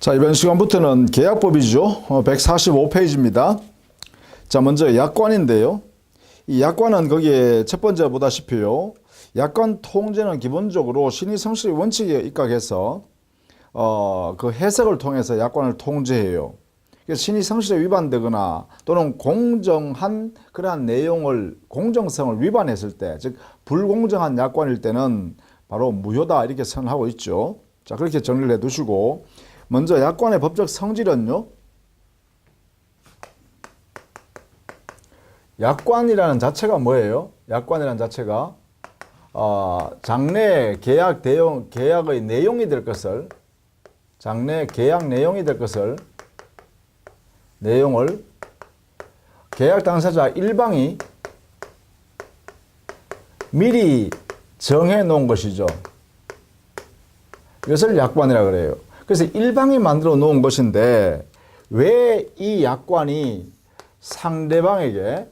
자, 이번 시간부터는 계약법이죠. 145페이지입니다. 자, 먼저 약관인데요. 이 약관은 거기에 첫 번째 보다시피요. 약관 통제는 기본적으로 신의 성실의 원칙에 입각해서 그 해석을 통해서 약관을 통제해요. 그래서 신의 성실에 위반되거나 또는 공정한 그러한 내용을 공정성을 위반했을 때, 즉 불공정한 약관일 때는 바로 무효다 이렇게 선언하고 있죠. 자, 그렇게 정리를 해 두시고, 먼저 약관의 법적 성질은요. 약관이라는 자체가 뭐예요? 약관이라는 자체가 장래 계약 대용 계약의 내용이 될 것을, 장래 계약 내용이 될 것을, 내용을 계약 당사자 일방이 미리 정해 놓은 것이죠. 이것을 약관이라고 그래요. 그래서 일방이 만들어 놓은 것인데, 왜 이 약관이 상대방에게,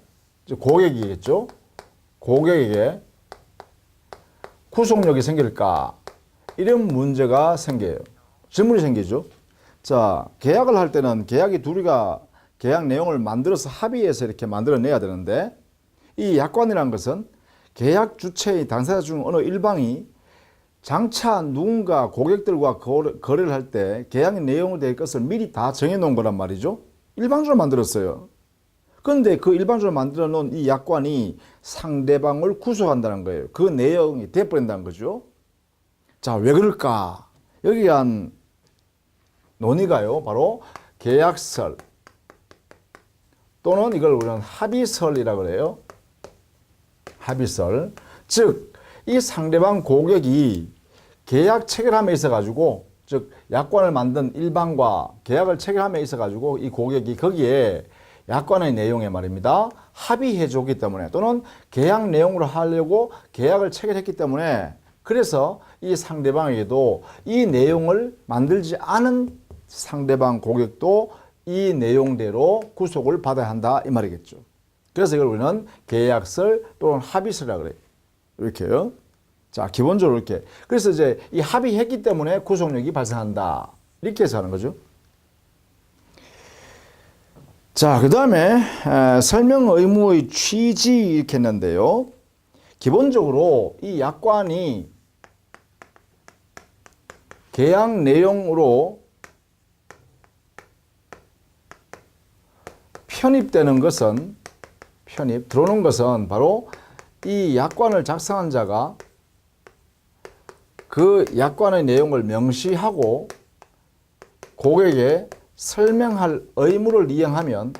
고객이겠죠? 고객에게 구속력이 생길까? 이런 문제가 생겨요. 질문이 생기죠. 자, 계약을 할 때는 계약이 둘이가 계약 내용을 만들어서 합의해서 이렇게 만들어내야 되는데, 이 약관이라는 것은 계약 주체의 당사자 중 어느 일방이 장차 누군가 고객들과 거래를 할 때 계약 내용이 될 것을 미리 다 정해놓은 거란 말이죠. 일방적으로 만들었어요. 그런데 그 일방적으로 만들어 놓은 이 약관이 상대방을 구속한다는 거예요. 그 내용이 돼버린다는 거죠. 자, 왜 그럴까? 여기에 한 논의가요, 바로 계약설 또는 이걸 우리는 합의설이라고 그래요. 합의설. 즉, 이 상대방 고객이 계약 체결함에 있어 가지고, 즉 약관을 만든 일방과 계약을 체결함에 있어 가지고 이 고객이 거기에 약관의 내용에 말입니다, 합의해 줬기 때문에, 또는 계약 내용으로 하려고 계약을 체결했기 때문에, 그래서 이 상대방에게도 이 내용을 만들지 않은 상대방 고객도 이 내용대로 구속을 받아야 한다 이 말이겠죠. 그래서 이걸 우리는 계약설 또는 합의설이라고 그래요. 이렇게요. 자, 기본적으로 이렇게. 그래서 이제 이 합의했기 때문에 구속력이 발생한다. 이렇게 해서 하는 거죠. 자, 그 다음에 설명 의무의 취지 이렇게 했는데요. 기본적으로 이 약관이 계약 내용으로 편입되는 것은, 들어오는 것은 바로 이 약관을 작성한 자가 그 약관의 내용을 명시하고 고객에게 설명할 의무를 이행하면,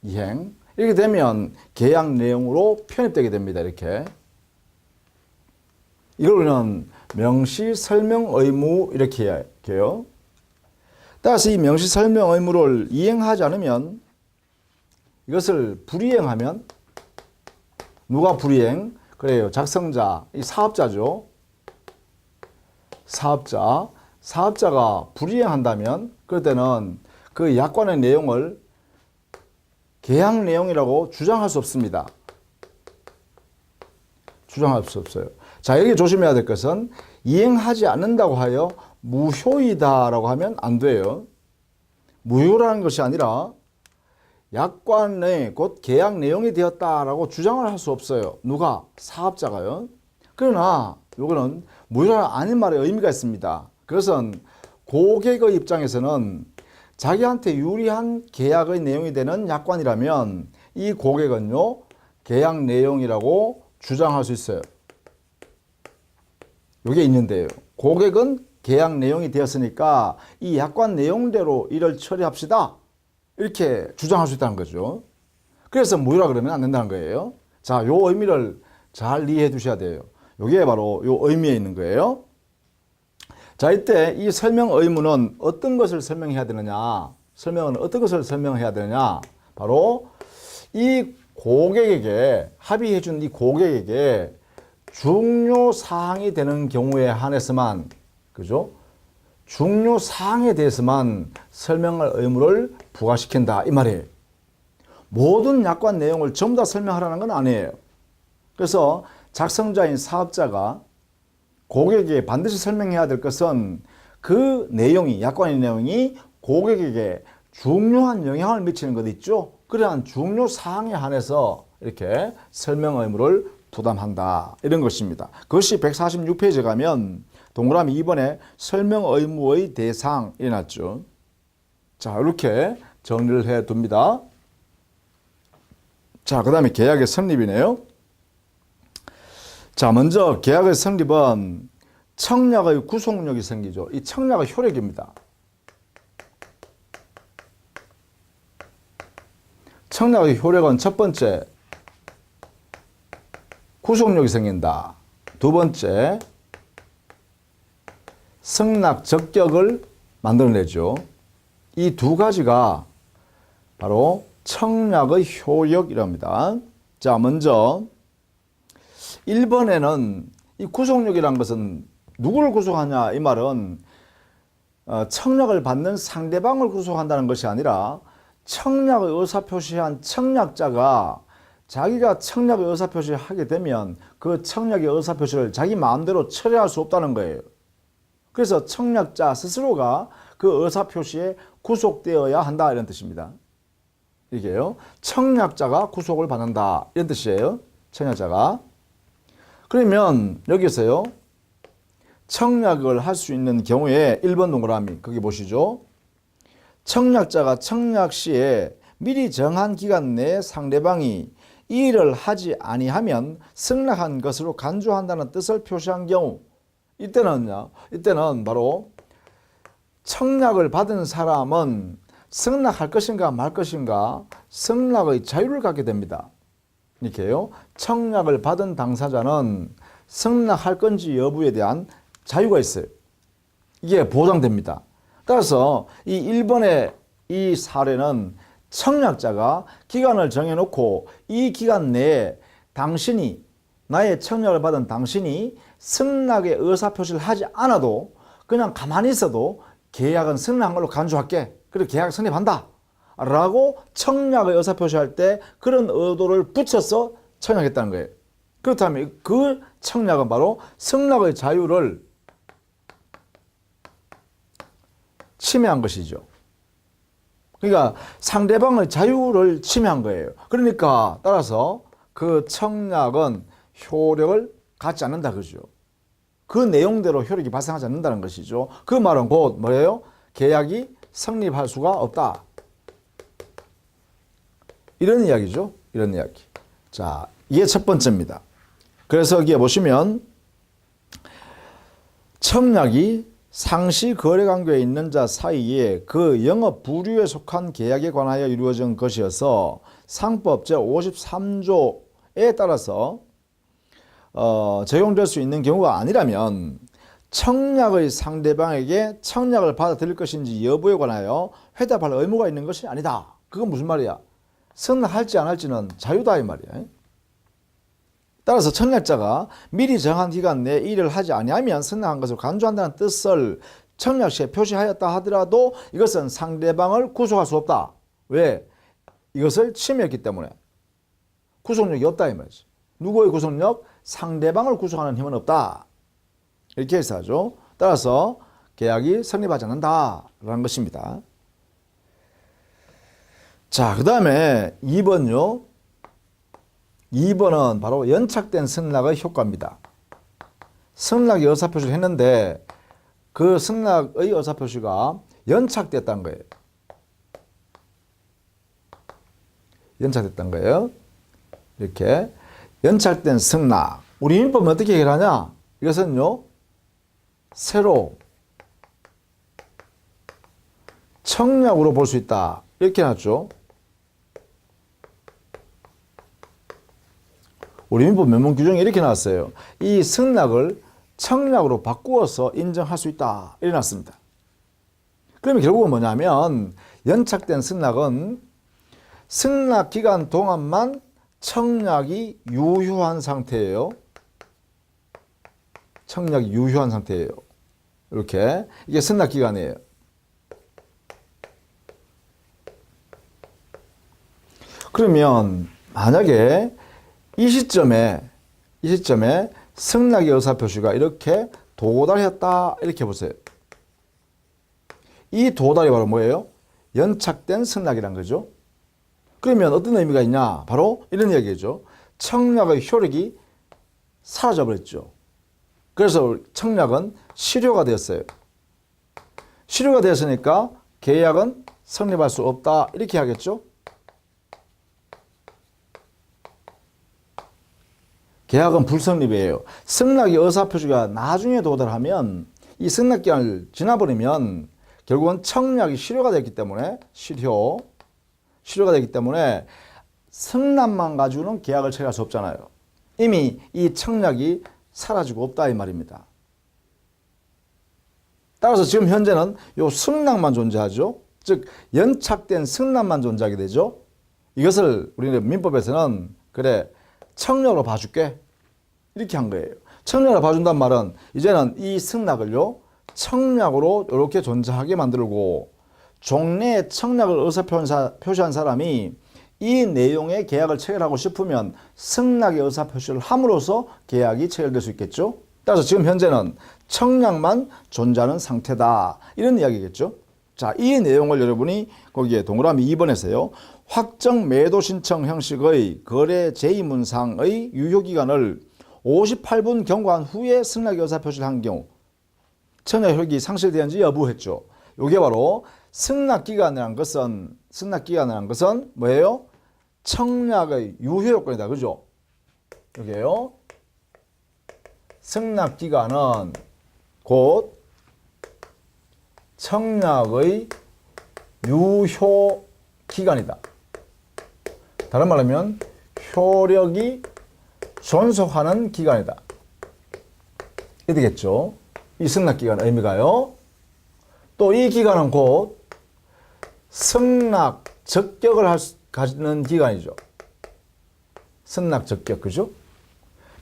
이렇게 되면 계약 내용으로 편입되게 됩니다. 이렇게. 이걸 우리는 명시 설명 의무 이렇게 해요. 따라서 이 명시 설명 의무를 이행하지 않으면, 이것을 불이행하면, 누가 불이행? 그래요. 작성자, 이 사업자죠. 사업자가 불이행한다면, 그럴 때는 그 약관의 내용을 계약 내용이라고 주장할 수 없습니다. 주장할 수 없어요. 자, 여기 조심해야 될 것은, 이행하지 않는다고 하여 무효이다라고 하면 안 돼요. 무효라는 것이 아니라 약관의 곧 계약 내용이 되었다라고 주장을 할 수 없어요. 누가? 사업자가요. 그러나 이거는 무효가 아닌 말에 의미가 있습니다. 그것은 고객의 입장에서는 자기한테 유리한 계약의 내용이 되는 약관이라면 이 고객은요, 계약 내용이라고 주장할 수 있어요. 이게 있는데요. 고객은 계약 내용이 되었으니까 이 약관 내용대로 일을 처리합시다, 이렇게 주장할 수 있다는 거죠. 그래서 무효라 그러면 안 된다는 거예요. 자, 요 의미를 잘 이해해 두셔야 돼요. 요게 바로 요 의미에 있는 거예요. 자, 이때 이 설명 의무는 어떤 것을 설명해야 되느냐? 설명은 어떤 것을 설명해야 되느냐? 바로 이 고객에게, 합의해 준 이 고객에게 중요 사항이 되는 경우에 한해서만, 그죠? 중요 사항에 대해서만 설명할 의무를 부과시킨다 이 말이에요. 모든 약관 내용을 전부 다 설명하라는 건 아니에요. 그래서 작성자인 사업자가 고객에게 반드시 설명해야 될 것은 그 내용이, 약관의 내용이 고객에게 중요한 영향을 미치는 것 있죠. 그러한 중요 사항에 한해서 이렇게 설명 의무를 부담한다. 이런 것입니다. 그것이 146페이지에 가면 동그라미 2번에 설명 의무의 대상 이래놨죠. 자, 이렇게 정리를 해 둡니다. 자, 그 다음에 계약의 성립이네요. 자, 먼저 계약의 성립은 청약의 구속력이 생기죠. 이 청약의 효력입니다. 청약의 효력은 첫 번째, 구속력이 생긴다. 두 번째, 승낙 적격을 만들어내죠. 이 두 가지가 바로 청약의 효력이랍니다. 자, 먼저 1번에는 이 구속력이란 것은 누구를 구속하냐, 이 말은 청약을 받는 상대방을 구속한다는 것이 아니라 청약의 의사표시한 청약자가 자기가 청약의 의사표시를 하게 되면 그 청약의 의사표시를 자기 마음대로 철회할 수 없다는 거예요. 그래서 청약자 스스로가 그 의사표시에 구속되어야 한다, 이런 뜻입니다. 이게요, 청약자가 구속을 받는다, 이런 뜻이에요. 청약자가. 그러면 여기서요, 청약을 할 수 있는 경우에 1번 동그라미 거기 보시죠. 청약자가 청약 시에 미리 정한 기간 내에 상대방이 이 일을 하지 아니하면 승낙한 것으로 간주한다는 뜻을 표시한 경우, 이때는 바로 청약을 받은 사람은 승낙할 것인가 말 것인가 승낙의 자유를 갖게 됩니다. 이렇게요. 청약을 받은 당사자는 승낙할 건지 여부에 대한 자유가 있어요. 이게 보장됩니다. 따라서 이 1번의 이 사례는 청약자가 기간을 정해놓고 이 기간 내에 당신이, 나의 청약을 받은 당신이 승낙의 의사표시를 하지 않아도 그냥 가만히 있어도 계약은 승낙한 걸로 간주할게. 그리고 계약 성립한다. 라고 청약의 의사표시할 때 그런 의도를 붙여서 청약했다는 거예요. 그렇다면 그 청약은 바로 승낙의 자유를 침해한 것이죠. 그러니까 상대방의 자유를 침해한 거예요. 그러니까 따라서 그 청약은 효력을 갖지 않는다, 그죠? 그 내용대로 효력이 발생하지 않는다는 것이죠. 그 말은 곧 뭐예요? 계약이 성립할 수가 없다. 이런 이야기죠. 이런 이야기. 자, 이게 첫 번째입니다. 그래서 여기에 보시면 청약이 상시 거래 관계에 있는 자 사이에 그 영업 부류에 속한 계약에 관하여 이루어진 것이어서 상법 제53조에 따라서 적용될 수 있는 경우가 아니라면 청약의 상대방에게 청약을 받아들일 것인지 여부에 관하여 회답할 의무가 있는 것이 아니다. 그건 무슨 말이야? 승낙할지 안 할지는 자유다, 이 말이야. 따라서 청약자가 미리 정한 기간 내에 일을 하지 아니하면 승낙한 것을 간주한다는 뜻을 청약시에 표시하였다 하더라도 이것은 상대방을 구속할 수 없다. 왜? 이것을 침해했기 때문에. 구속력이 없다, 이 말이지. 누구의 구속력? 상대방을 구속하는 힘은 없다. 이렇게 해서 하죠. 따라서 계약이 성립하지 않는다라는 것입니다. 자, 그 다음에 2번요. 2번은 바로 연착된 승낙의 효과입니다. 승낙의 의사표시를 했는데 그 승낙의 의사표시가 연착됐다는 거예요. 연착됐다는 거예요. 이렇게 연착된 승낙. 우리 민법은 어떻게 해결하냐? 이것은요, 새로 청약으로 볼 수 있다. 이렇게 해놨죠. 우리 민법 명문 규정에 이렇게 나왔어요. 이 승낙을 청약으로 바꾸어서 인정할 수 있다. 이렇게 나왔습니다. 그러면 결국은 뭐냐면 연착된 승낙은 승낙 기간 동안만 청약이 유효한 상태예요. 청약이 유효한 상태예요. 이렇게. 이게 승낙 기간이에요. 그러면 만약에 이 시점에 승낙의 의사표시가 이렇게 도달했다, 이렇게 보세요. 이 도달이 바로 뭐예요? 연착된 승낙이란 거죠. 그러면 어떤 의미가 있냐? 바로 이런 이야기죠. 청약의 효력이 사라져 버렸죠. 그래서 청약은 실효가 되었어요. 실효가 되었으니까 계약은 성립할 수 없다 이렇게 하겠죠. 계약은 불성립이에요. 승낙의 의사표시가 나중에 도달하면 이 승낙기간을 지나버리면 결국은 청약이 실효가 됐기 때문에 실효가 됐기 때문에 승낙만 가지고는 계약을 체결할 수 없잖아요. 이미 이 청약이 사라지고 없다 이 말입니다. 따라서 지금 현재는 요 승낙만 존재하죠. 즉 연착된 승낙만 존재하게 되죠. 이것을 우리는 민법에서는 그래 청약으로 봐줄게 이렇게 한 거예요. 청약으로 봐준다는 말은 이제는 이 승낙을요 청약으로 이렇게 존재하게 만들고 종래에 청약을 의사표시한 사람이 이 내용의 계약을 체결하고 싶으면 승낙의 의사표시를 함으로써 계약이 체결될 수 있겠죠. 따라서 지금 현재는 청약만 존재하는 상태다 이런 이야기겠죠. 자, 이 내용을 여러분이 거기에 동그라미 2번에서요. 확정 매도 신청 형식의 거래 제의문상의 유효기간을 58분 경과한 후에 승낙의 의사표시를 한 경우 청약 효력이 상실되었는지 여부했죠. 이게 바로 승낙기간이라는 것은 뭐예요? 청약의 유효요건이다. 그죠? 여기에요. 승낙기간은 곧 청약의 유효기간이다. 다른 말로 하면 효력이 존속하는 기간이다. 이게 되겠죠. 이 승낙기간 의미가요. 또 이 기간은 곧 승낙 적격을 가지는 기간이죠. 승낙 적격, 그죠?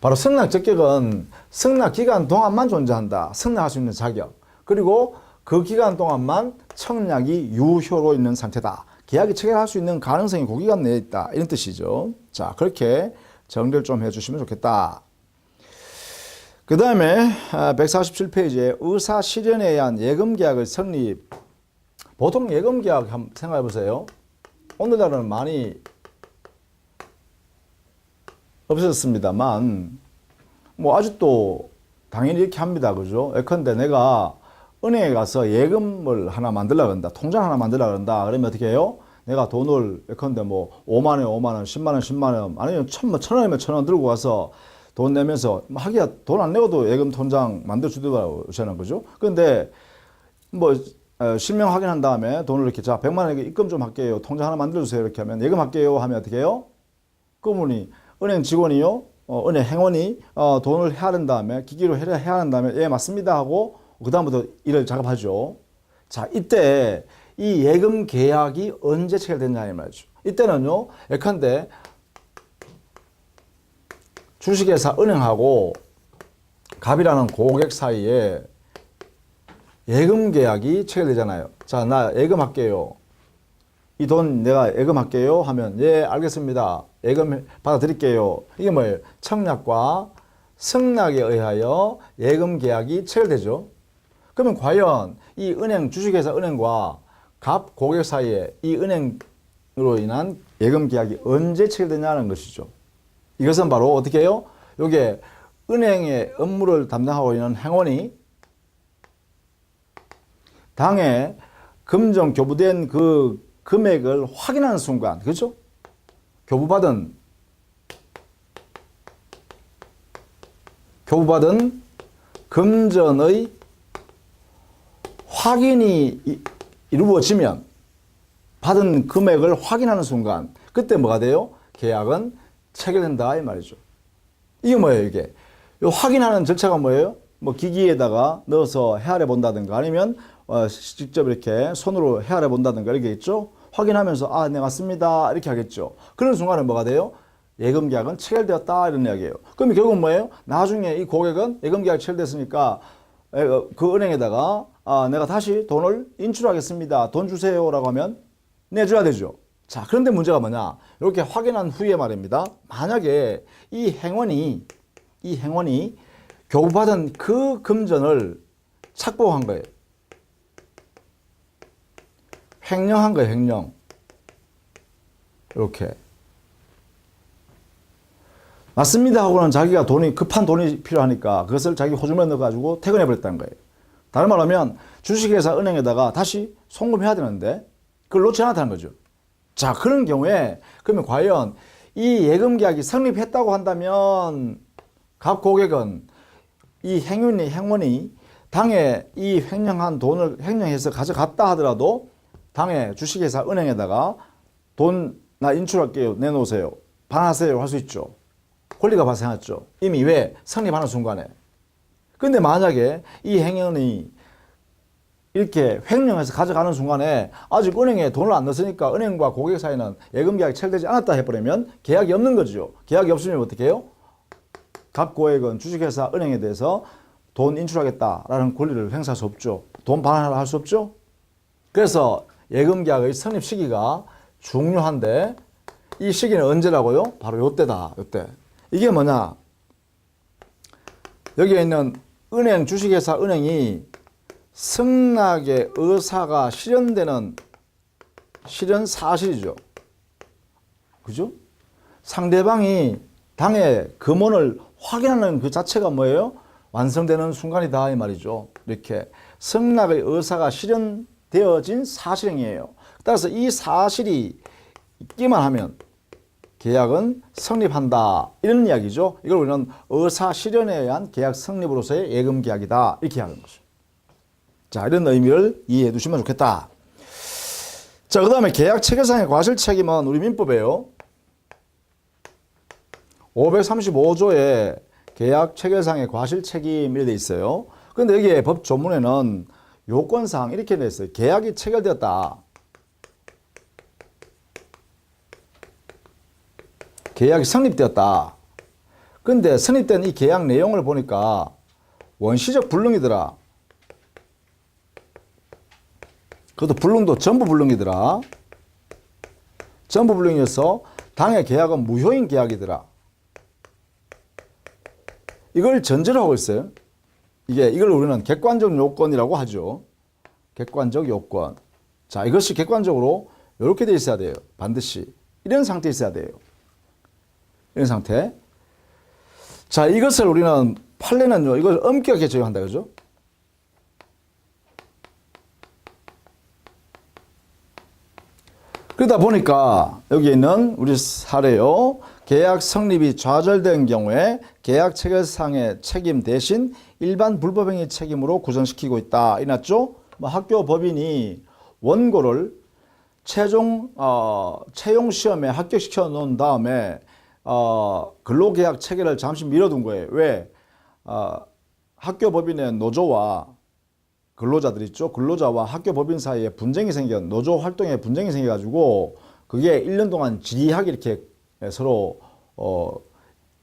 바로 승낙 적격은 승낙 기간 동안만 존재한다. 승낙할 수 있는 자격. 그리고 그 기간 동안만 청약이 유효로 있는 상태다. 계약이 체결할 수 있는 가능성이 그 기간 내에 있다. 이런 뜻이죠. 자, 그렇게 정리를 좀 해주시면 좋겠다. 그 다음에 147페이지에 의사실현에 의한 예금계약의 성립. 보통 예금계약 한번 생각해 보세요. 오늘날은 많이 없어졌습니다만 뭐 아직도 당연히 이렇게 합니다. 그죠? 예컨대 내가 은행에 가서 예금을 하나 만들려고 한다. 통장 하나 만들려고 한다. 그러면 어떻게 해요? 내가 돈을 예컨대 뭐 5만 원, 5만 원, 10만 원, 10만 원 아니면 1,000원이면 1,000원 들고 가서 돈 내면서 하기야 돈 안 내고도 예금 통장 만들어 주더라고요. 저는 그죠? 근데 뭐 실명 확인한 다음에 돈을 이렇게 자 100만 원 입금 좀 할게요. 통장 하나 만들어 주세요. 이렇게 하면 예금 할게요 하면 어떻게 해요? 그분이 은행 직원이요. 은행 행원이 돈을 해야 한 다음에 기기로 해야 한 다음에 예 맞습니다 하고 그 다음부터 일을 작업하죠. 자 이때 이 예금 계약이 언제 체결됐냐 이 말이죠. 이때는요 예컨대 주식회사 은행하고 갑이라는 고객 사이에 예금 계약이 체결되잖아요. 자, 나 예금할게요. 이 돈 내가 예금할게요 하면 예 알겠습니다. 예금 받아드릴게요. 이게 뭐예요? 청약과 승낙에 의하여 예금 계약이 체결되죠. 그러면 과연 이 은행 주식회사 은행과 갑 고객 사이에 이 은행으로 인한 예금 계약이 언제 체결되냐는 것이죠. 이것은 바로 어떻게 해요? 요게 은행의 업무를 담당하고 있는 행원이 당해 금전 교부된 그 금액을 확인하는 순간, 그렇죠? 교부받은 금전의 확인이 이루어지면 받은 금액을 확인하는 순간 그때 뭐가 돼요? 계약은 체결된다 이 말이죠. 이게 뭐예요 이게? 요 확인하는 절차가 뭐예요? 뭐 기기에다가 넣어서 헤아려 본다든가 아니면 직접 이렇게 손으로 헤아려 본다든가 이렇게 있죠. 확인하면서 아, 네 맞습니다 이렇게 하겠죠. 그런 순간에 뭐가 돼요? 예금 계약은 체결되었다 이런 이야기예요. 그러면 결국 뭐예요? 나중에 이 고객은 예금 계약 체결됐으니까 그 은행에다가 아, 내가 다시 돈을 인출하겠습니다. 돈 주세요라고 하면 내줘야 되죠. 자, 그런데 문제가 뭐냐? 이렇게 확인한 후에 말입니다. 만약에 이 행원이 교부받은 그 금전을 착복한 거예요. 횡령한 거예요, 횡령. 이렇게. 맞습니다 하고는 자기가 급한 돈이 필요하니까 그것을 자기 호주머니에 넣어가지고 퇴근해 버렸다는 거예요. 다른 말로 하면 주식회사 은행에다가 다시 송금해야 되는데 그걸 놓지 않았다는 거죠. 자, 그런 경우에 그러면 과연 이 예금 계약이 성립했다고 한다면 각 고객은 이 행원이 당에 이 횡령한 돈을 횡령해서 가져갔다 하더라도 당에 주식회사 은행에다가 돈 나 인출할게요. 내놓으세요. 반하세요. 할 수 있죠. 권리가 발생했죠. 이미 왜? 성립하는 순간에. 근데 만약에 이 행연이 이렇게 횡령해서 가져가는 순간에 아직 은행에 돈을 안 넣었으니까 은행과 고객 사이는 예금 계약이 체결되지 않았다 해버리면 계약이 없는 거죠. 계약이 없으면 어떻게 해요? 각 고객은 주식회사 은행에 대해서 돈 인출하겠다라는 권리를 행사할 수 없죠. 돈 반환을 할 수 없죠. 그래서 예금 계약의 성립 시기가 중요한데 이 시기는 언제라고요? 바로 이때다. 이때. 이게 뭐냐? 여기에 있는 은행, 주식회사 은행이 승낙의 의사가 실현되는 실현 사실이죠. 그죠? 상대방이 당의 금원을 확인하는 그 자체가 뭐예요? 완성되는 순간이다 이 말이죠. 이렇게 승낙의 의사가 실현되어진 사실행위예요. 따라서 이 사실이 있기만 하면 계약은 성립한다 이런 이야기죠. 이걸 우리는 의사 실현에 의한 계약 성립으로서의 예금 계약이다 이렇게 하는 거죠. 자, 이런 의미를 이해해 두시면 좋겠다. 자, 그 다음에 계약 체결상의 과실 책임은 우리 민법에요. 535조에 계약 체결상의 과실 책임이 되어 있어요. 그런데 여기에 법 조문에는 요건상 이렇게 되어 있어요. 계약이 체결되었다. 계약이 성립되었다. 근데 성립된 이 계약 내용을 보니까 원시적 불능이더라. 그것도 불능도 전부 불능이더라. 전부 불능이어서 당의 계약은 무효인 계약이더라. 이걸 전제로 하고 있어요. 이걸 우리는 객관적 요건이라고 하죠. 객관적 요건. 자, 이것이 객관적으로 이렇게 돼 있어야 돼요. 반드시. 이런 상태에 있어야 돼요. 이런 상태. 자, 이것을 우리는 판례는요, 이걸 엄격하게 적용한다. 그죠? 그러다 보니까 여기 있는 우리 사례요. 계약 성립이 좌절된 경우에 계약 체결상의 책임 대신 일반 불법행위 책임으로 구성시키고 있다. 이났죠? 학교 법인이 원고를 채용 시험에 합격시켜 놓은 다음에 근로계약 체결을 잠시 미뤄둔 거예요. 왜? 학교 법인의 노조와 근로자들 있죠. 근로자와 학교 법인 사이에 분쟁이 노조 활동에 분쟁이 생겨가지고 그게 1년 동안 지리하게 이렇게 서로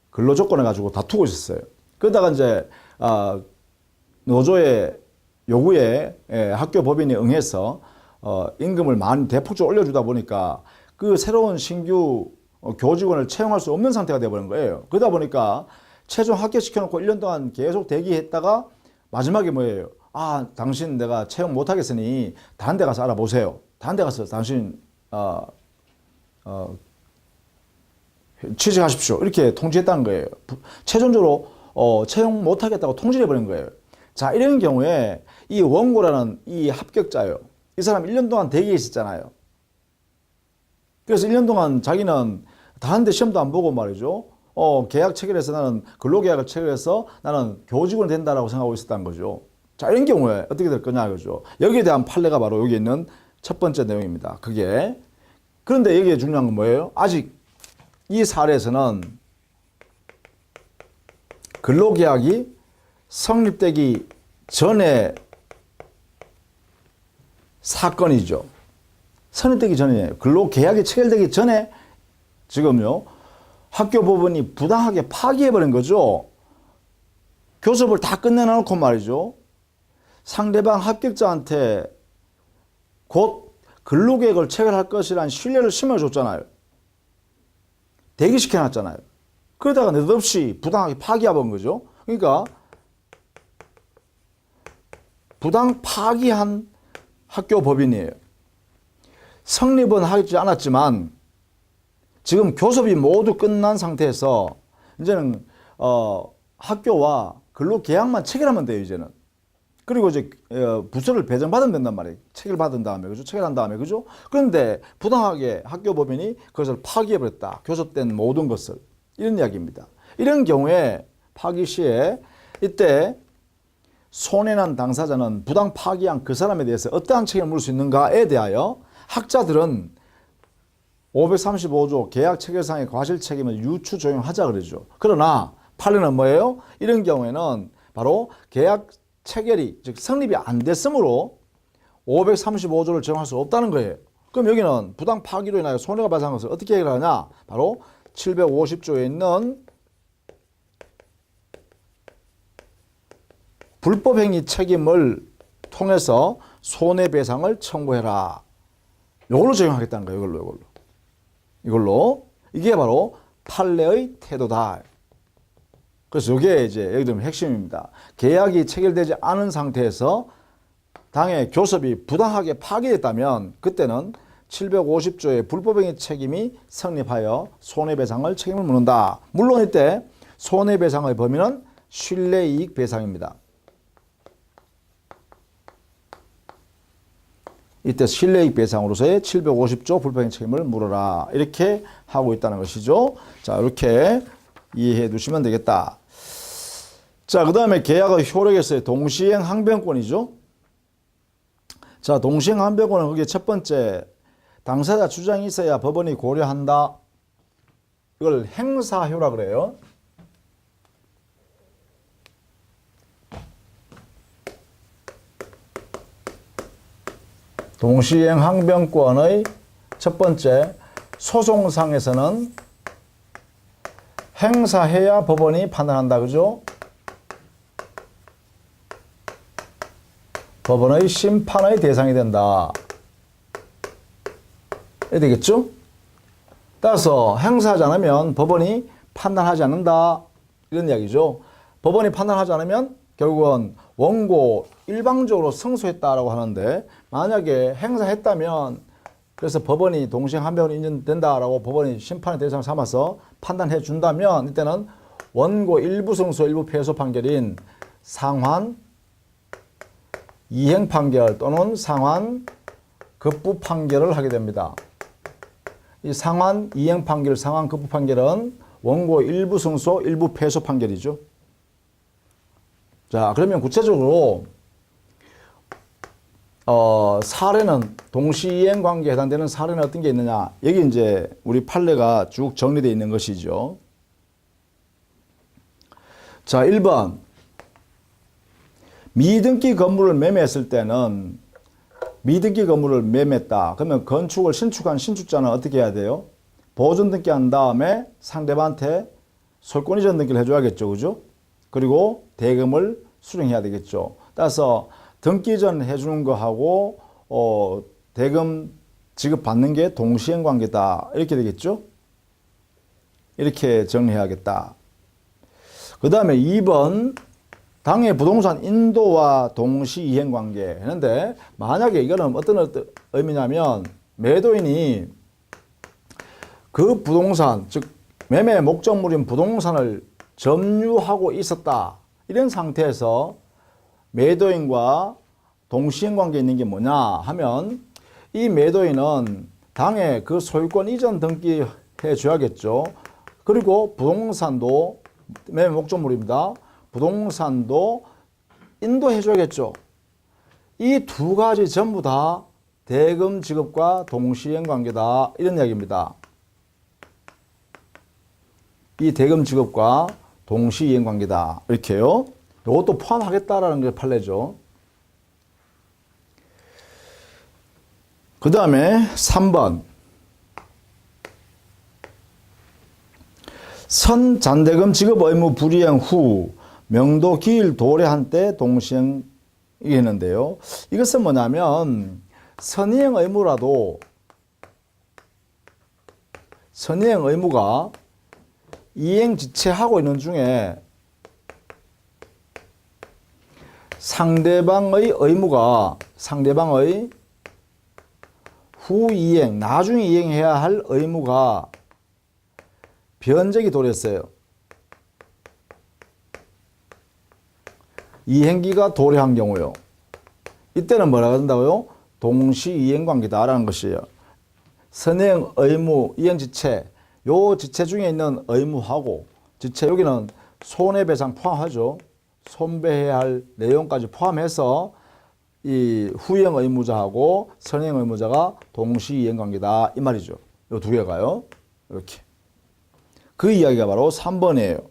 근로 조건을 가지고 다투고 있었어요. 그러다가 이제 노조의 요구에 학교 법인이 응해서 임금을 많이 대폭적으로 올려주다 보니까 그 새로운 신규 교직원을 채용할 수 없는 상태가 되어버린 거예요. 그러다 보니까 최종 합격시켜놓고 1년 동안 계속 대기했다가 마지막에 뭐예요? 당신 내가 채용 못하겠으니 다른 데 가서 알아보세요. 다른 데 가서 당신 취직하십시오. 이렇게 통지했다는 거예요. 최종적으로 채용 못하겠다고 통지를 해버린 거예요. 자, 이런 경우에 이 원고라는 이 합격자요. 이 사람 1년 동안 대기에 있었잖아요. 그래서 1년 동안 자기는 다른 데 시험도 안 보고 말이죠. 계약 체결해서 나는 근로계약을 체결해서 나는 교직원이 된다라고 생각하고 있었다는 거죠. 자, 이런 경우에 어떻게 될 거냐, 그죠? 여기에 대한 판례가 바로 여기 있는 첫 번째 내용입니다. 그런데 여기에 중요한 건 뭐예요? 아직 이 사례에서는 근로계약이 성립되기 전에 사건이죠. 성립되기 전이에요. 근로계약이 체결되기 전에 지금요, 학교 법원이 부당하게 파기해버린 거죠. 교섭을 다 끝내놓고 말이죠. 상대방 합격자한테 곧 근로계획을 체결할 것이라는 신뢰를 심어줬잖아요. 대기시켜놨잖아요. 그러다가 느닷없이 부당하게 파기해버린 거죠. 그러니까 부당 파기한 학교 법인이에요. 성립은 하지 않았지만 지금 교섭이 모두 끝난 상태에서 이제는 학교와 근로 계약만 체결하면 돼요, 이제는. 그리고 이제 부서를 배정받으면 된단 말이에요. 체결받은 다음에, 그죠? 체결한 다음에, 그죠? 그런데 부당하게 학교 법인이 그것을 파기해버렸다. 교섭된 모든 것을. 이런 이야기입니다. 이런 경우에 파기 시에 이때 손해난 당사자는 부당 파기한 그 사람에 대해서 어떠한 책임을 물을 수 있는가에 대하여 학자들은 535조 계약 체결상의 과실 책임을 유추 적용하자 그러죠. 그러나 판례는 뭐예요? 이런 경우에는 바로 계약 체결이 즉 성립이 안 됐으므로 535조를 적용할 수 없다는 거예요. 그럼 여기는 부당 파기로 인하여 손해가 발생한 것을 어떻게 해결하냐? 바로 750조에 있는 불법행위 책임을 통해서 손해배상을 청구해라. 이걸로 적용하겠다는 거예요. 이걸로. 이게 바로 판례의 태도다. 그래서 이게 이제 여기 들면 핵심입니다. 계약이 체결되지 않은 상태에서 당의 교섭이 부당하게 파기됐다면 그때는 750조의 불법행위 책임이 성립하여 손해배상을 책임을 묻는다. 물론 이때 손해배상의 범위는 신뢰이익 배상입니다. 이때 신뢰이익 배상으로서의 750조 불법행위 책임을 물어라. 이렇게 하고 있다는 것이죠. 자, 이렇게 이해해 두시면 되겠다. 자, 그 다음에 계약의 효력에서의 동시행 항변권이죠. 자, 동시행 항변권은 그게 첫 번째, 당사자 주장이 있어야 법원이 고려한다. 이걸 행사효라 그래요. 동시행 항변권의 첫 번째, 소송상에서는 행사해야 법원이 판단한다. 그죠? 법원의 심판의 대상이 된다. 이래 되겠죠? 따라서 행사하지 않으면 법원이 판단하지 않는다. 이런 이야기죠. 법원이 판단하지 않으면 결국은 원고 일방적으로 승소했다라고 하는데 만약에 행사했다면 그래서 법원이 동시행 항변이 인정된다라고 법원이 심판의 대상을 삼아서 판단해 준다면 이때는 원고 일부 승소 일부 패소 판결인 상환 이행 판결 또는 상환 급부 판결을 하게 됩니다. 이 상환 이행 판결, 상환 급부 판결은 원고 일부 승소 일부 패소 판결이죠. 자, 그러면 구체적으로 사례는 동시이행 관계에 해당되는 사례는 어떤 게 있느냐? 여기 이제 우리 판례가 쭉 정리되어 있는 것이죠. 자, 1번. 미등기 건물을 매매했을 때는 미등기 건물을 매매했다. 그러면 건축을 신축한 신축자는 어떻게 해야 돼요? 보존 등기한 다음에 상대방한테 소유권 이전 등기를 해줘야겠죠. 그죠? 그리고 대금을 수령해야 되겠죠. 따라서 등기 이전 해주는 거하고 대금 지급받는 게 동시행 관계다. 이렇게 되겠죠. 이렇게 정리해야겠다. 그 다음에 2번 당해 부동산 인도와 동시 이행 관계 했는데 만약에 이거는 어떤 의미냐면 매도인이 그 부동산 즉 매매 목적물인 부동산을 점유하고 있었다. 이런 상태에서 매도인과 동시행 관계에 있는 게 뭐냐 하면 이 매도인은 당해 그 소유권 이전 등기해 줘야겠죠. 그리고 부동산도 매매 목적물입니다. 부동산도 인도해 줘야겠죠. 이 두 가지 전부 다 대금 지급과 동시행 관계다. 이런 이야기입니다. 이 대금 지급과 동시이행 관계다. 이렇게요. 이것도 포함하겠다라는 게 판례죠. 그 다음에 3번. 선잔대금 지급 의무 불이행 후 명도 기일 도래한 때 동시행이 있는데요. 이것은 뭐냐면 선이행 의무라도 선이행 의무가 이행지체하고 있는 중에 상대방의 의무가 상대방의 후이행, 나중에 이행해야 할 의무가 변적이 도래했어요. 이행기가 도래한 경우요. 이때는 뭐라고 한다고요? 동시이행관계다라는 것이에요. 선행, 의무, 이행지체, 요 지체 중에 있는 의무하고 지체, 여기는 손해배상 포함하죠. 손배해야 할 내용까지 포함해서 이 후행 의무자하고 선행 의무자가 동시이행관계다 이 말이죠. 요 두 개가요. 이렇게. 그 이야기가 바로 3번이에요.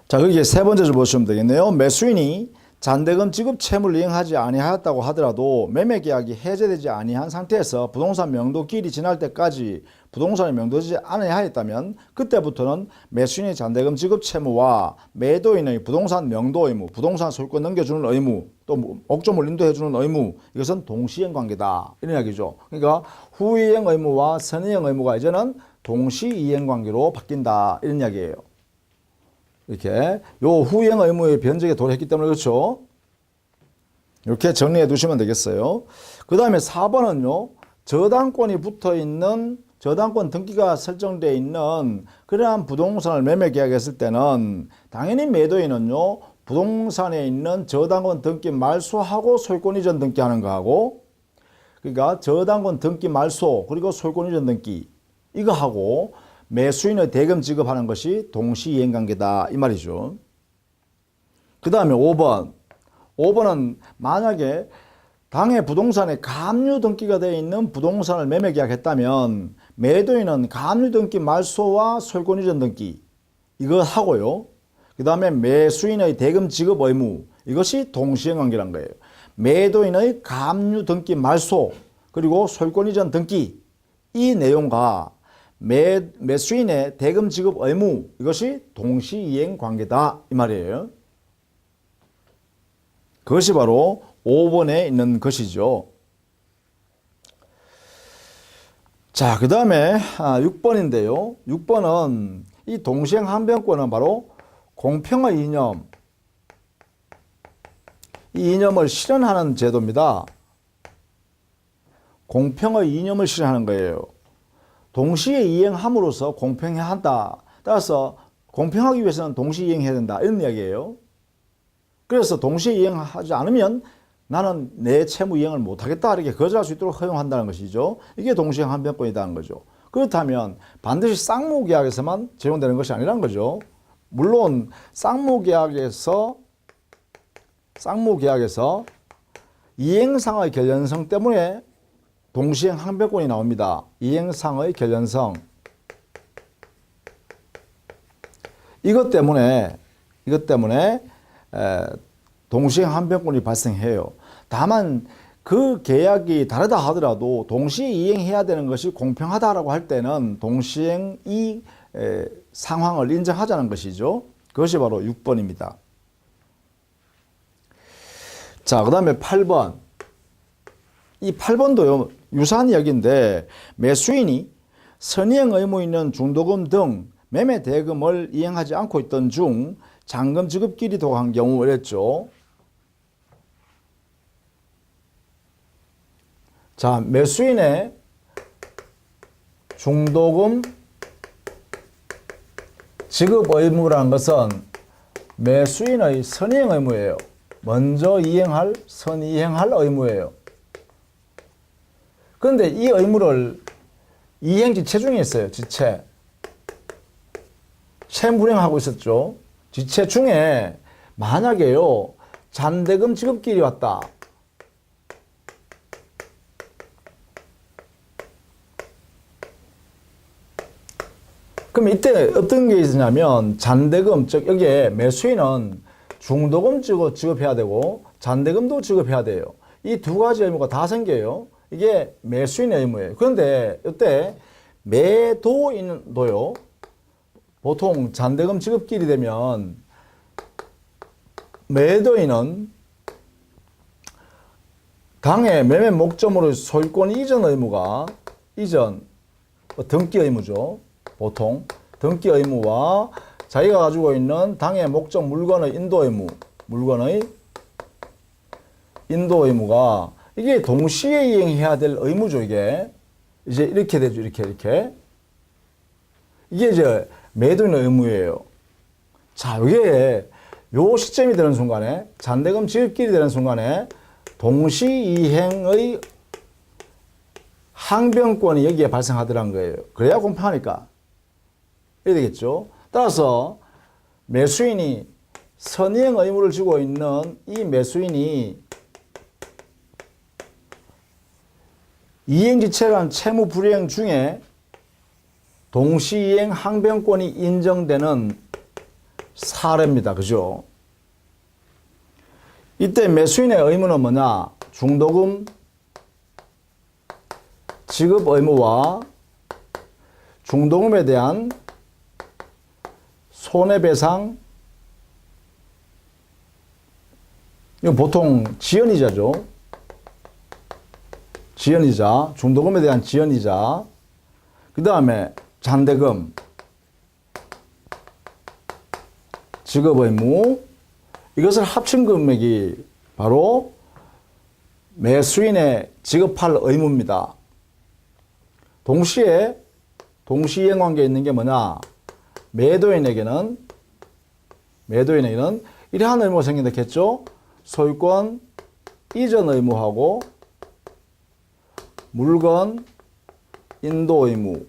자, 거기에 세 번째 줄 보시면 되겠네요. 매수인이 잔대금 지급 채무를 이행하지 아니하였다고 하더라도 매매계약이 해제되지 아니한 상태에서 부동산 명도기일이 지날 때까지 부동산이 명도되지 않아야했다면 그때부터는 매수인의 잔대금 지급 채무와 매도인의 부동산 명도 의무, 부동산 소유권 넘겨주는 의무, 또 목조물 인도해주는 의무, 이것은 동시이행 관계다 이런 이야기죠. 그러니까 후이행 의무와 선이행 의무가 이제는 동시이행 관계로 바뀐다 이런 이야기예요. 이렇게 요 후행 의무의 변적에 도래했기 때문에 그렇죠. 이렇게 정리해 두시면 되겠어요. 그 다음에 4번은요. 저당권이 붙어 있는 저당권 등기가 설정되어 있는 그러한 부동산을 매매 계약했을 때는 당연히 매도인은요. 부동산에 있는 저당권 등기 말소하고 소유권 이전 등기하는 거하고 그러니까 저당권 등기 말소 그리고 소유권 이전 등기 이거 하고 매수인의 대금 지급하는 것이 동시이행관계다 이 말이죠. 그 다음에 5번. 5번은 만약에 당해 부동산에 감유 등기가 되어 있는 부동산을 매매 계약했다면 매도인은 감유 등기 말소와 소유권 이전 등기 이거 하고요. 그 다음에 매수인의 대금 지급 의무 이것이 동시이행관계란 거예요. 매도인의 감유 등기 말소 그리고 소유권 이전 등기 이 내용과 매수인의 대금 지급 의무 이것이 동시이행 관계다 이 말이에요. 그것이 바로 5번에 있는 것이죠. 자, 그 다음에 6번인데요. 6번은 이 동시행 항변권은 바로 공평의 이념 이 이념을 실현하는 제도입니다. 공평의 이념을 실현하는 거예요. 동시에 이행함으로써 공평해야 한다. 따라서 공평하기 위해서는 동시에 이행해야 된다. 이런 이야기예요. 그래서 동시에 이행하지 않으면 나는 내 채무 이행을 못하겠다. 이렇게 거절할 수 있도록 허용한다는 것이죠. 이게 동시에 항변권이라는 거죠. 그렇다면 반드시 쌍무계약에서만 적용되는 것이 아니라는 거죠. 물론 쌍무계약에서 이행상의 결연성 때문에 동시행 항변권이 나옵니다. 이행상의 결연성. 이것 때문에 동시행 항변권이 발생해요. 다만 그 계약이 다르다 하더라도 동시에 이행해야 되는 것이 공평하다라고 할 때는 동시행 이 상황을 인정하자는 것이죠. 그것이 바로 6번입니다. 자, 그 다음에 8번. 이 8번도요. 유사한 이야기인데 매수인이 선이행 의무 있는 중도금 등 매매 대금을 이행하지 않고 있던 중 잔금 지급기일이 도한 경우 이랬죠. 자, 매수인의 중도금 지급 의무라는 것은 매수인의 선이행 의무예요. 먼저 선이행할 의무예요. 그런데 이 의무를 이행지체 중에 있어요. 지체. 채무불이행하고 있었죠. 지체 중에 만약에요. 잔대금 지급기일이 왔다. 그럼 이때 어떤 게 있으냐면 잔대금, 즉 여기에 매수인은 중도금 지급해야 되고 잔대금도 지급해야 돼요. 이 두 가지 의무가 다 생겨요. 이게 매수인의 의무예요. 그런데 이때 매도인도요. 보통 잔대금 지급기일이 되면 매도인은 당해 매매 목적으로 소유권 이전 의무가 등기 의무죠. 보통 등기 의무와 자기가 가지고 있는 당해 목적 물건의 인도 의무가 이게 동시에 이행해야 될 의무죠, 이게. 이제 이렇게 되죠, 이렇게. 이게 이제 매도인의 의무예요. 자, 이게 요 시점이 되는 순간에, 잔대금 지급길이 되는 순간에 동시 이행의 항변권이 여기에 발생하더란 거예요. 그래야 공평하니까. 이래 되겠죠. 따라서 매수인이 선이행 의무를 지고 있는 이 매수인이 이행지체란 채무 불이행 중에 동시이행 항변권이 인정되는 사례입니다. 그죠? 이때 매수인의 의무는 뭐냐? 중도금 지급 의무와 중도금에 대한 손해배상, 이거 보통 지연이자죠. 지연이자, 중도금에 대한 지연이자, 그 다음에 잔대금, 지급 의무, 이것을 합친 금액이 바로 매수인의 지급할 의무입니다. 동시에 동시이행 관계에 있는 게 뭐냐? 매도인에게는 이러한 의무가 생긴다겠죠? 소유권 이전 의무하고 물건 인도 의무,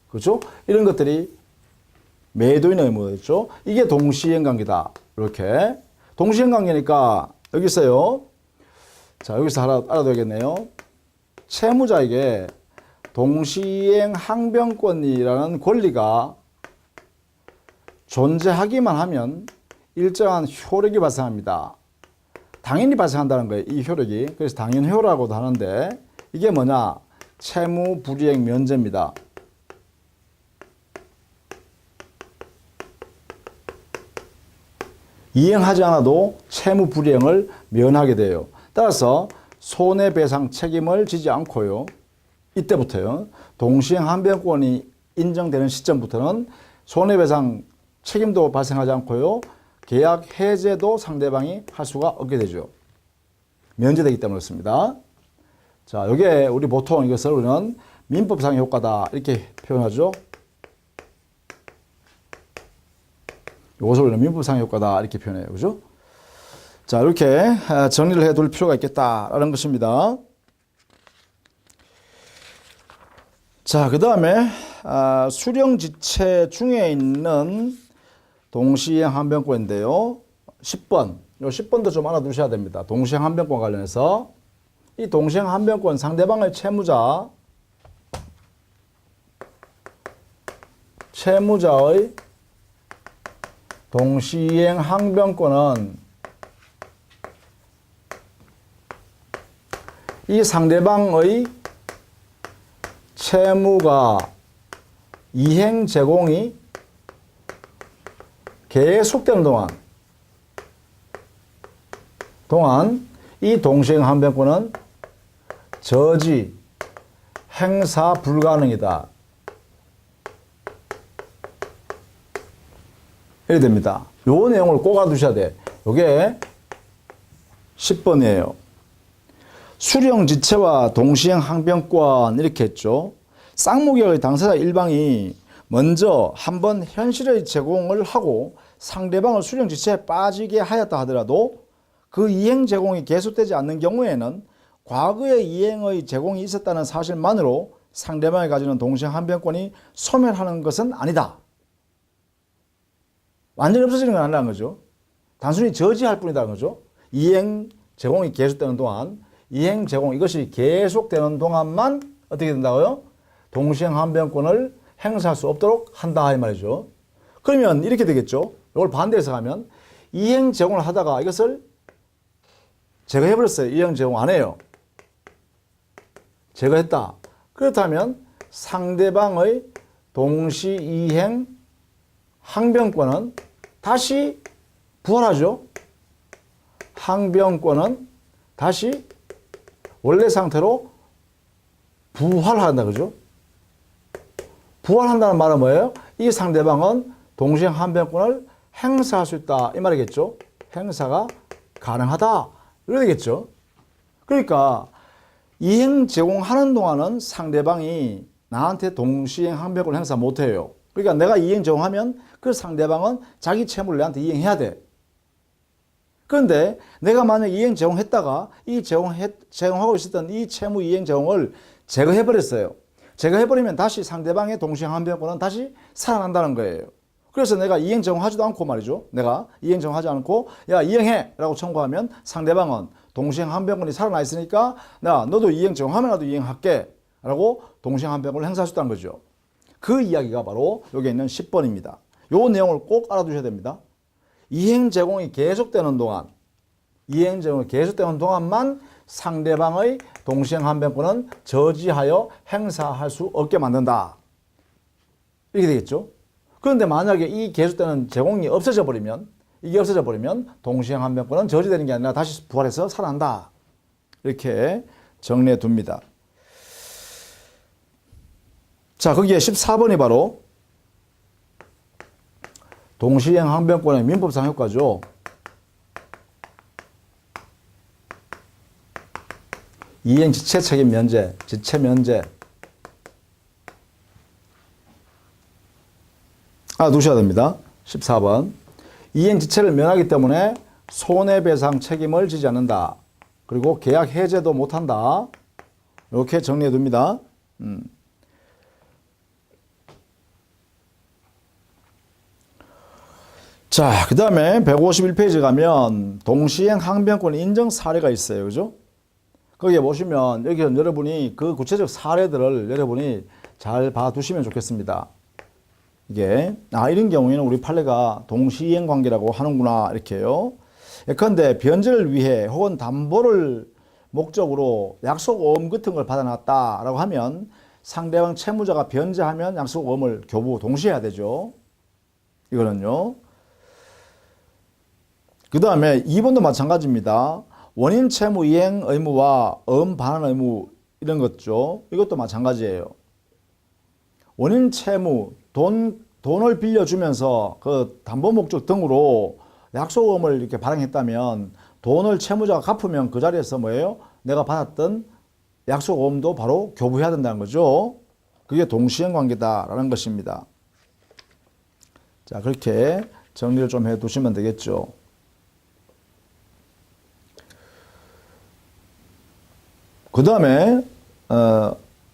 그렇죠? 이런 것들이 매도인 의무였죠. 이게 동시이행 관계다. 이렇게 동시이행 관계니까 여기 있어요. 자, 여기서 알아둬야겠네요. 채무자에게 동시이행 항변권이라는 권리가 존재하기만 하면 일정한 효력이 발생합니다. 당연히 발생한다는 거예요, 이 효력이. 그래서 당연효라고도 하는데, 이게 뭐냐? 채무 불이행 면제입니다. 이행하지 않아도 채무 불이행을 면하게 돼요. 따라서 손해배상 책임을 지지 않고요. 이때부터요. 동시행 항변권이 인정되는 시점부터는 손해배상 책임도 발생하지 않고요. 계약 해제도 상대방이 할 수가 없게 되죠. 면제되기 때문에 그렇습니다. 자, 이게 우리 보통 이것을 우리는 민법상의 효과다 이렇게 표현하죠. 이것을 우리는 민법상의 효과다 이렇게 표현해요. 그죠? 자, 이렇게 정리를 해둘 필요가 있겠다라는 것입니다. 자, 그 다음에 수령지체 중에 있는 동시이행 항변권인데요. 10번. 요 10번도 좀 알아두셔야 됩니다. 동시이행 항변권 관련해서. 이 동시이행 항변권 상대방의 채무자의 동시이행 항변권은 이 상대방의 채무가 이행 제공이 계속되는 동안 이 동시이행 항변권은 저지, 행사 불가능이다. 이렇게 됩니다. 요 내용을 꼭 알아두셔야 돼. 요게 10번이에요. 수령지체와 동시이행 항변권 이렇게 했죠. 쌍무계약의 당사자 일방이 먼저 한번 현실의 제공을 하고 상대방을 수령지체에 빠지게 하였다 하더라도 그 이행 제공이 계속되지 않는 경우에는 과거에 이행의 제공이 있었다는 사실만으로 상대방이 가지는 동시이행 항변권이 소멸하는 것은 아니다. 완전히 없어지는 건 아니라는 거죠. 단순히 저지할 뿐이다는 거죠. 이행 제공이 계속되는 동안, 이행 제공 이것이 계속되는 동안만 어떻게 된다고요? 동시이행 항변권을 행사할 수 없도록 한다 이 말이죠. 그러면 이렇게 되겠죠. 이걸 반대해서 가면 이행 제공을 하다가 이것을 제거해버렸어요. 이행 제공 안 해요. 제거했다. 그렇다면 상대방의 동시이행 항변권은 다시 부활하죠. 항변권은 다시 원래 상태로 부활한다. 그죠? 부활한다는 말은 뭐예요? 이 상대방은 동시이행 항변권을 행사할 수 있다. 이 말이겠죠. 행사가 가능하다. 이렇게 되겠죠. 그러니까 이행 제공하는 동안은 상대방이 나한테 동시행 항변권을 행사 못해요. 그러니까 내가 이행 제공하면 그 상대방은 자기 채무를 내한테 이행해야 돼. 그런데 내가 만약 이행 제공했다가 이 제공하고 있었던 이 채무 이행 제공을 제거해버렸어요. 제거해버리면 다시 상대방의 동시행 항변권은 다시 살아난다는 거예요. 그래서 내가 이행 제공하지도 않고 말이죠. 내가 이행 제공하지 않고 야 이행해 라고 청구하면 상대방은 동시행 항변권이 살아나 있으니까 야 너도 이행 제공하면 나도 이행할게 라고 동시행 항변권을 행사할 수 있다는 거죠. 그 이야기가 바로 여기 있는 10번입니다. 요 내용을 꼭 알아두셔야 됩니다. 이행 제공이 계속되는 동안, 이행 제공이 계속되는 동안만 상대방의 동시행 항변권은 저지하여 행사할 수 없게 만든다. 이렇게 되겠죠. 그런데 만약에 이 계속되는 제공이 없어져 버리면, 이게 없어져 버리면 동시행 항변권은 저지되는 게 아니라 다시 부활해서 살아난다. 이렇게 정리해 둡니다. 자, 거기에 14번이 바로 동시행 항변권의 민법상 효과죠. 이행 지체 책임 면제, 지체 면제. 두셔야 됩니다. 14번. 이행 지체를 면하기 때문에 손해배상 책임을 지지 않는다. 그리고 계약 해제도 못한다. 이렇게 정리해 둡니다. 자, 그 다음에 151페이지 가면 동시행 항변권 인정 사례가 있어요. 그죠? 거기에 보시면 여기 여러분이 그 구체적 사례들을 여러분이 잘 봐두시면 좋겠습니다. 이게 이런 경우에는 우리 판례가 동시이행 관계라고 하는구나 이렇게요. 예컨대 변제를 위해 혹은 담보를 목적으로 약속어음 같은 걸 받아놨다라고 하면 상대방 채무자가 변제하면 약속어음을 교부 동시에 해야 되죠. 이거는요. 그 다음에 2번도 마찬가지입니다. 원인 채무 이행 의무와 어음 반환 의무 이런 것죠. 이것도 마찬가지예요. 원인 채무 돈을 빌려주면서 그 담보 목적 등으로 약속어음을 이렇게 발행했다면 돈을 채무자가 갚으면 그 자리에서 뭐예요? 내가 받았던 약속어음도 바로 교부해야 된다는 거죠. 그게 동시행 관계다라는 것입니다. 자, 그렇게 정리를 좀 해 두시면 되겠죠. 그 다음에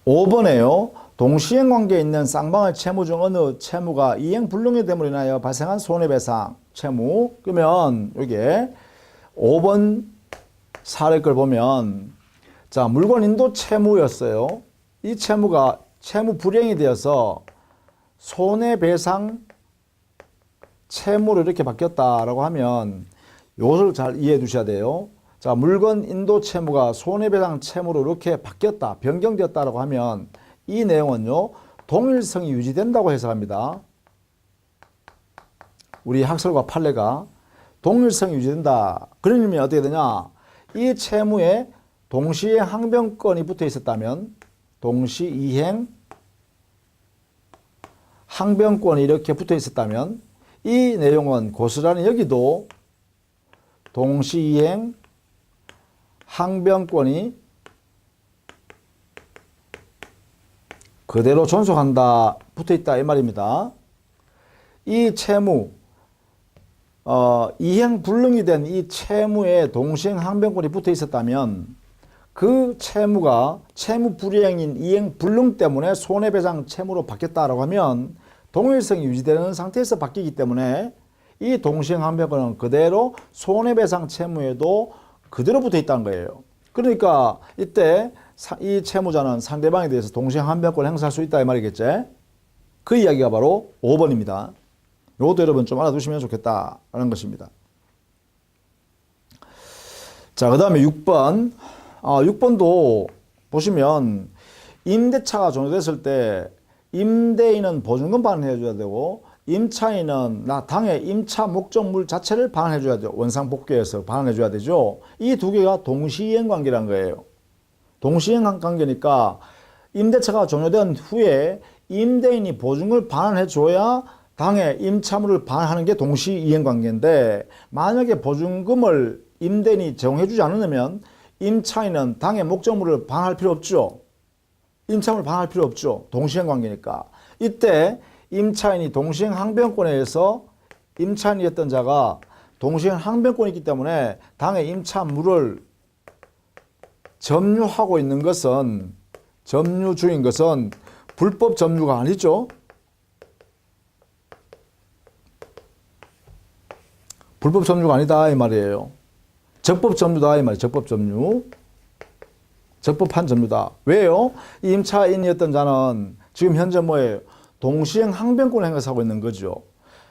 5번에요. 동시행 관계에 있는 쌍방의 채무 중 어느 채무가 이행 불능이 됨으로 인하여 발생한 손해배상 채무. 그러면 여기에 5번 사례 걸 보면 자, 물건 인도 채무였어요. 이 채무가 채무 불이행이 되어서 손해배상 채무로 이렇게 바뀌었다라고 하면 이것을 잘 이해해 두셔야 돼요. 자, 물건 인도 채무가 손해배상 채무로 이렇게 바뀌었다, 변경되었다라고 하면 이 내용은요, 동일성이 유지된다고 해석합니다. 우리 학설과 판례가 동일성이 유지된다. 그런 의미 어떻게 되냐? 이 채무에 동시이행 항변권이 붙어 있었다면, 동시이행 항변권이 이렇게 붙어 있었다면, 이 내용은 고스란히 여기도 동시이행 항변권이 그대로 존속한다, 붙어 있다 이 말입니다. 이 채무, 이행 불능이 된 이 채무에 동시행 항변권이 붙어 있었다면 그 채무가 채무 불이행인 이행 불능 때문에 손해배상 채무로 바뀌었다라고 하면 동일성이 유지되는 상태에서 바뀌기 때문에 이 동시행 항변권은 그대로 손해배상 채무에도 그대로 붙어 있다는 거예요. 그러니까 이때 이 채무자는 상대방에 대해서 동시행 항변권을 행사할 수 있다 이 말이겠지. 그 이야기가 바로 5번입니다. 이것도 여러분 좀 알아두시면 좋겠다라는 것입니다. 자, 그 다음에 6번. 6번도 보시면 임대차가 종료됐을 때 임대인은 보증금 반환해줘야 되고 임차인은 당해 임차 목적물 자체를 반환해줘야 돼요. 원상복귀해서 반환해줘야 되죠. 이 두 개가 동시이행 관계라는 거예요. 동시이행 관계니까 임대차가 종료된 후에 임대인이 보증금을 반환해줘야 당해 임차물을 반환하는 게 동시이행 관계인데 만약에 보증금을 임대인이 제공해주지 않으면 임차인은 당의 목적물을 방할 필요 없죠. 임차인을 방할 필요 없죠. 동시행 관계니까. 이때 임차인이 동시행 항변권에 의해서 임차인이었던 자가 동시행 항변권이 있기 때문에 당의 임차물을 점유하고 있는 것은, 점유 중인 것은 불법 점유가 아니죠. 불법 점유가 아니다 이 말이에요. 적법 점유다 이 말이에요. 적법 점유. 적법한 점유다. 왜요? 이 임차인이었던 자는 지금 현재 뭐예요? 동시행 항변권을 행사하고 있는 거죠.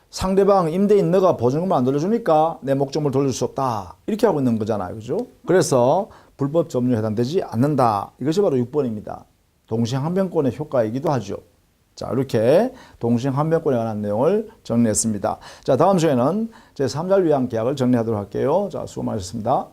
상대방 임대인 너가 보증금을 안 돌려주니까 내 목적물 돌릴 수 없다. 이렇게 하고 있는 거잖아요. 그죠? 그래서 불법 점유에 해당되지 않는다. 이것이 바로 6번입니다. 동시행 항변권의 효과이기도 하죠. 자, 이렇게 동시행 항변권에 관한 내용을 정리했습니다. 자, 다음 시간에는 제3자를 위한 계약을 정리하도록 할게요. 자, 수고 많으셨습니다.